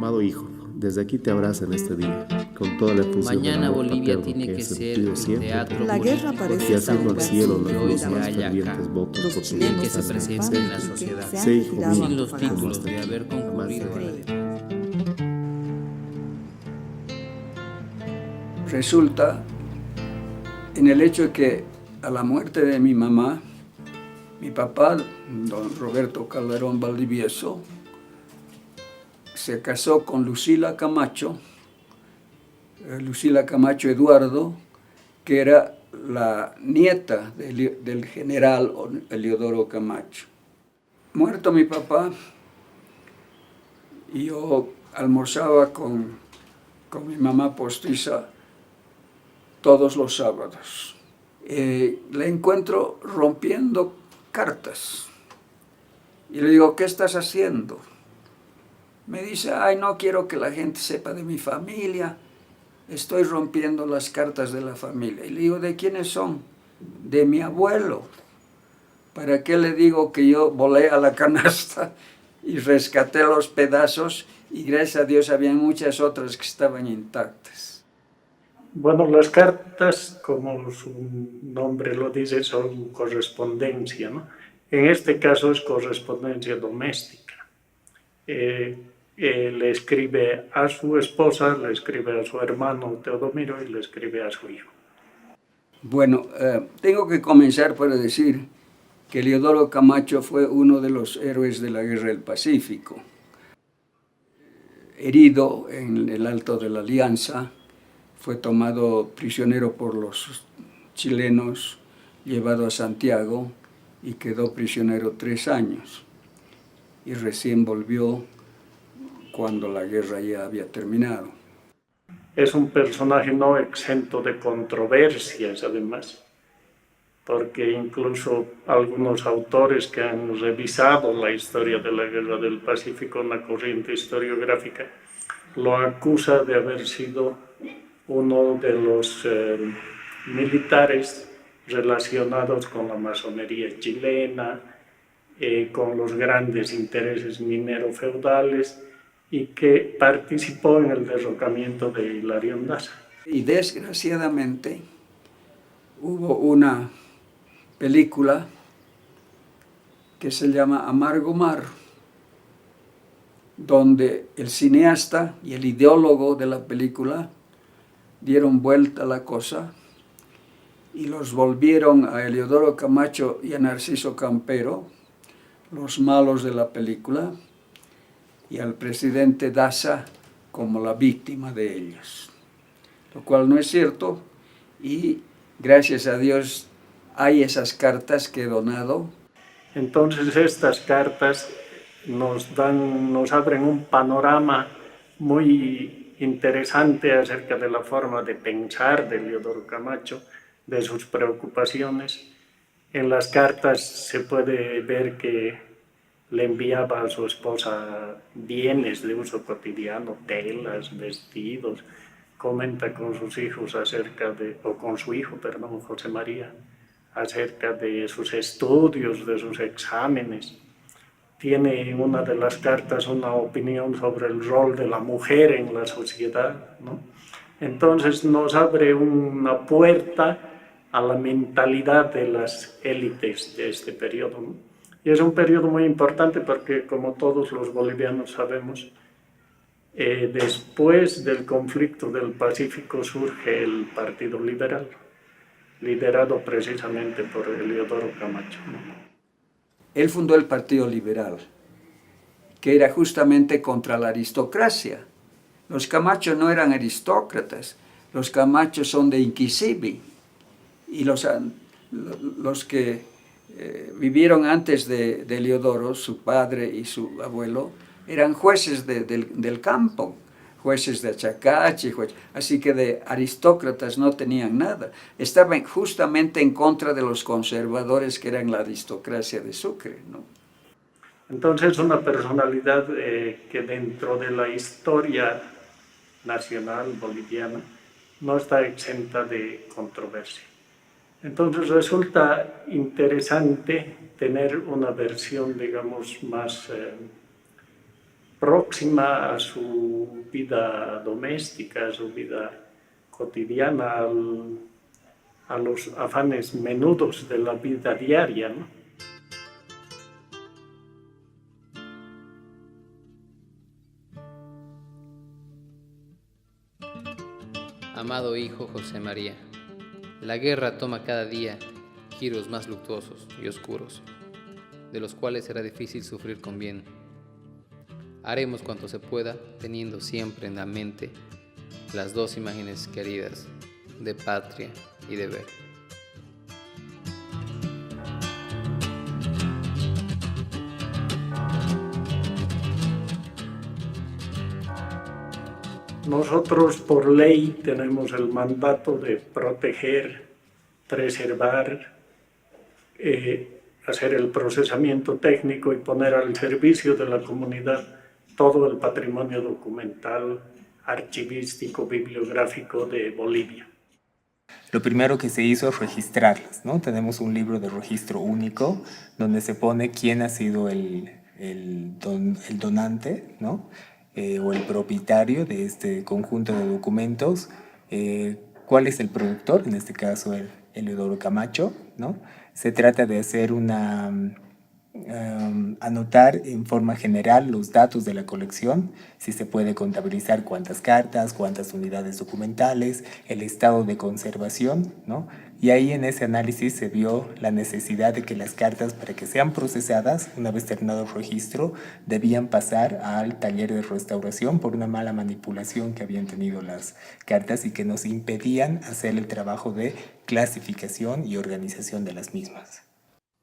Amado hijo, desde aquí te abrazo en este día, con toda la efusión Mañana del amor Bolivia paterno tiene que que he ser sentido un siempre, teatro La guerra político parece y haciendo al tan cielo grande que los hoy más se halla fervientes acá, votos Los por tu chilenos que se bienestar presente en la que sociedad, se Sé, han hijo girado mío, sin los a tu lado. títulos hasta de aquí, haber concurrido a la Cree. defensa. Resulta en el hecho de que a la muerte de mi mamá, mi papá, don Roberto Calderón Valdivieso, se casó con Lucila Camacho Eduardo, que era la nieta del general Eliodoro Camacho. Muerto mi papá, yo almorzaba con mi mamá postiza todos los sábados. La encuentro rompiendo cartas. Y le digo, ¿qué estás haciendo? Me dice, ay, no quiero que la gente sepa de mi familia. Estoy rompiendo las cartas de la familia. Y le digo, ¿de quiénes son? De mi abuelo. ¿Para qué le digo que yo volé a la canasta y rescaté los pedazos? Y gracias a Dios había muchas otras que estaban intactas. Bueno, las cartas, como su nombre lo dice, son correspondencia, ¿no? En este caso es correspondencia doméstica. Le escribe a su esposa, le escribe a su hermano Teodomiro y le escribe a su hijo. Bueno, tengo que comenzar por decir que Eliodoro Camacho fue uno de los héroes de la Guerra del Pacífico. Herido en el Alto de la Alianza, fue tomado prisionero por los chilenos, llevado a Santiago y quedó prisionero 3 años. Y recién volvió cuando la guerra ya había terminado. Es un personaje no exento de controversias, además, porque incluso algunos autores que han revisado la historia de la Guerra del Pacífico, una corriente historiográfica, lo acusa de haber sido uno de los militares relacionados con la masonería chilena, con los grandes intereses minero-feudales y que participó en el derrocamiento de Hilarión Daza. Y desgraciadamente hubo una película que se llama Amargo Mar, donde el cineasta y el ideólogo de la película dieron vuelta a la cosa y los volvieron a Eliodoro Camacho y a Narciso Campero, los malos de la película, y al presidente Daza como la víctima de ellos, lo cual no es cierto, y gracias a Dios hay esas cartas que he donado. Entonces estas cartas nos abren un panorama muy interesante acerca de la forma de pensar de Eliodoro Camacho, de sus preocupaciones. En las cartas se puede ver que le enviaba a su esposa bienes de uso cotidiano, telas, vestidos. Comenta con sus hijos con su hijo, José María, acerca de sus estudios, de sus exámenes. Tiene en una de las cartas una opinión sobre el rol de la mujer en la sociedad, ¿no? Entonces nos abre una puerta a la mentalidad de las élites de este periodo, ¿no? Y es un periodo muy importante porque, como todos los bolivianos sabemos, después del conflicto del Pacífico surge el Partido Liberal, liderado precisamente por Eliodoro Camacho, ¿no? Él fundó el Partido Liberal, que era justamente contra la aristocracia. Los Camachos no eran aristócratas, los Camachos son de Inquisibi, y los que vivieron antes de Eliodoro, su padre y su abuelo, eran jueces del campo, jueces de Achacachi, así que de aristócratas no tenían nada. Estaban justamente en contra de los conservadores que eran la aristocracia de Sucre, ¿no? Entonces, una personalidad que dentro de la historia nacional boliviana no está exenta de controversia. Entonces resulta interesante tener una versión, digamos, más próxima a su vida doméstica, a su vida cotidiana, a los afanes menudos de la vida diaria, ¿no? Amado hijo José María, la guerra toma cada día giros más luctuosos y oscuros, de los cuales será difícil sufrir con bien. Haremos cuanto se pueda, teniendo siempre en la mente las dos imágenes queridas de patria y deber. Nosotros por ley tenemos el mandato de proteger, preservar, hacer el procesamiento técnico y poner al servicio de la comunidad todo el patrimonio documental, archivístico, bibliográfico de Bolivia. Lo primero que se hizo es registrarlas, ¿no? Tenemos un libro de registro único donde se pone quién ha sido el donante, ¿no? O el propietario de este conjunto de documentos, cuál es el productor, en este caso el Eleodoro Camacho, ¿no? Se trata de hacer anotar en forma general los datos de la colección, si se puede contabilizar cuántas cartas, cuántas unidades documentales, el estado de conservación, ¿no? Y ahí en ese análisis se vio la necesidad de que las cartas, para que sean procesadas, una vez terminado el registro, debían pasar al taller de restauración por una mala manipulación que habían tenido las cartas y que nos impedían hacer el trabajo de clasificación y organización de las mismas.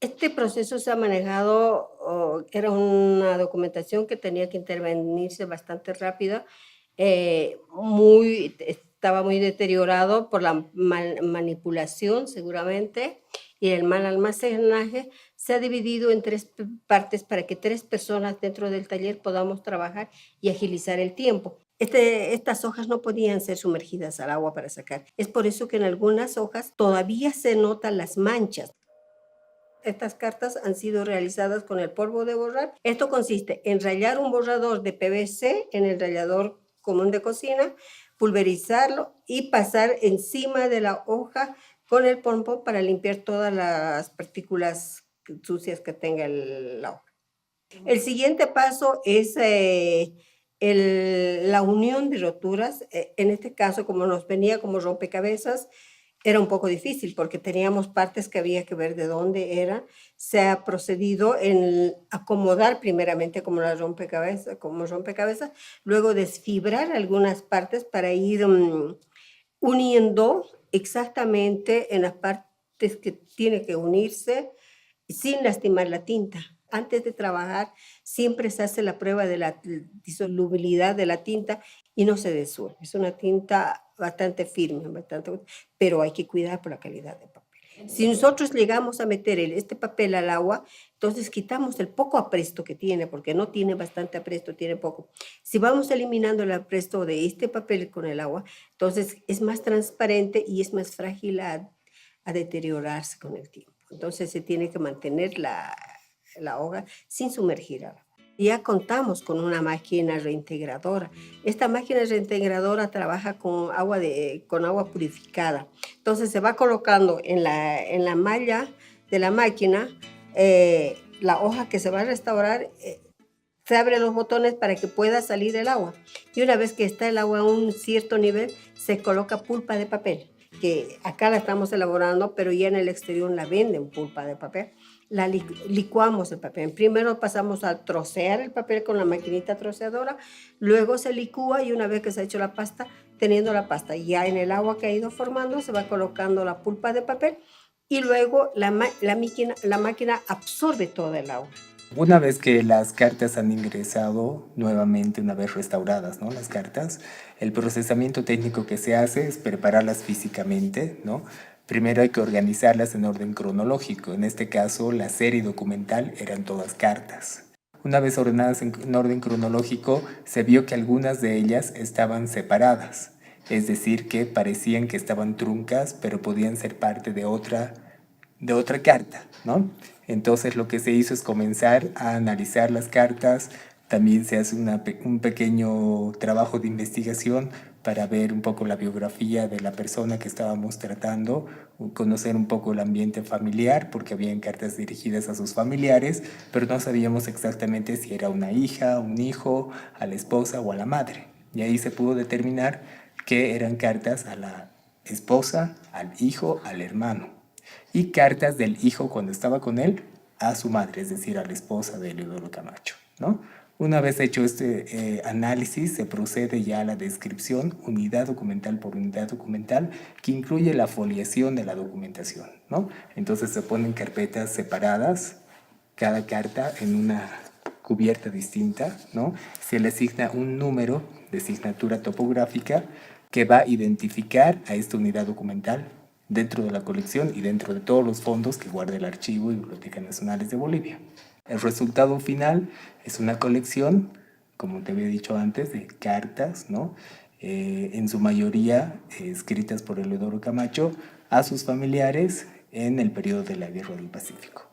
Este proceso se ha manejado, era una documentación que tenía que intervenirse bastante rápida, estaba muy deteriorado por la manipulación seguramente y el mal almacenaje. Se ha dividido en 3 partes para que 3 personas dentro del taller podamos trabajar y agilizar el tiempo. Estas hojas no podían ser sumergidas al agua para sacar. Es por eso que en algunas hojas todavía se notan las manchas. Estas cartas han sido realizadas con el polvo de borrar. Esto consiste en rallar un borrador de PVC en el rallador común de cocina, pulverizarlo y pasar encima de la hoja con el polvo para limpiar todas las partículas sucias que tenga la hoja. El siguiente paso es la unión de roturas. En este caso, como nos venía como rompecabezas, era un poco difícil porque teníamos partes que había que ver de dónde eran. Se ha procedido en acomodar primeramente como rompecabezas, luego desfibrar algunas partes para ir uniendo exactamente en las partes que tiene que unirse sin lastimar la tinta. Antes de trabajar siempre se hace la prueba de la disolubilidad de la tinta y no se disuelve. Es una tinta bastante firme, pero hay que cuidar por la calidad del papel. Si nosotros llegamos a meter este papel al agua, entonces quitamos el poco apresto que tiene, porque no tiene bastante apresto, tiene poco. Si vamos eliminando el apresto de este papel con el agua, entonces es más transparente y es más frágil a deteriorarse con el tiempo. Entonces se tiene que mantener la hoja sin sumergir agua. Ya contamos con una máquina reintegradora. Esta máquina reintegradora trabaja con agua purificada. Entonces se va colocando en la malla de la máquina la hoja que se va a restaurar. Se abren los botones para que pueda salir el agua. Y una vez que está el agua a un cierto nivel, se coloca pulpa de papel, que acá la estamos elaborando, pero ya en el exterior la venden pulpa de papel. La licuamos el papel. Primero pasamos a trocear el papel con la maquinita troceadora, luego se licúa y una vez que se ha hecho la pasta, teniendo la pasta ya en el agua que ha ido formando, se va colocando la pulpa de papel y luego la máquina absorbe toda el agua. Una vez que las cartas han ingresado nuevamente, una vez restauradas, ¿no? Las cartas, el procesamiento técnico que se hace es prepararlas físicamente, ¿no? Primero hay que organizarlas en orden cronológico. En este caso, la serie documental eran todas cartas. Una vez ordenadas en orden cronológico, se vio que algunas de ellas estaban separadas. Es decir, que parecían que estaban truncas, pero podían ser parte de otra carta, ¿no? Entonces lo que se hizo es comenzar a analizar las cartas También se hace un pequeño trabajo de investigación para ver un poco la biografía de la persona que estábamos tratando, conocer un poco el ambiente familiar, porque habían cartas dirigidas a sus familiares, pero no sabíamos exactamente si era una hija, un hijo, a la esposa o a la madre. Y ahí se pudo determinar que eran cartas a la esposa, al hijo, al hermano, y cartas del hijo cuando estaba con él a su madre, es decir, a la esposa de Eleodoro Camacho, ¿no? Una vez hecho este análisis, se procede ya a la descripción, unidad documental por unidad documental, que incluye la foliación de la documentación, ¿no? Entonces se ponen carpetas separadas, cada carta en una cubierta distinta, ¿no? Se le asigna un número de signatura topográfica que va a identificar a esta unidad documental dentro de la colección y dentro de todos los fondos que guarda el Archivo y Bibliotecas Nacionales de Bolivia. El resultado final es una colección, como te había dicho antes, de cartas, ¿no? En su mayoría escritas por Eleodoro Camacho a sus familiares en el periodo de la Guerra del Pacífico.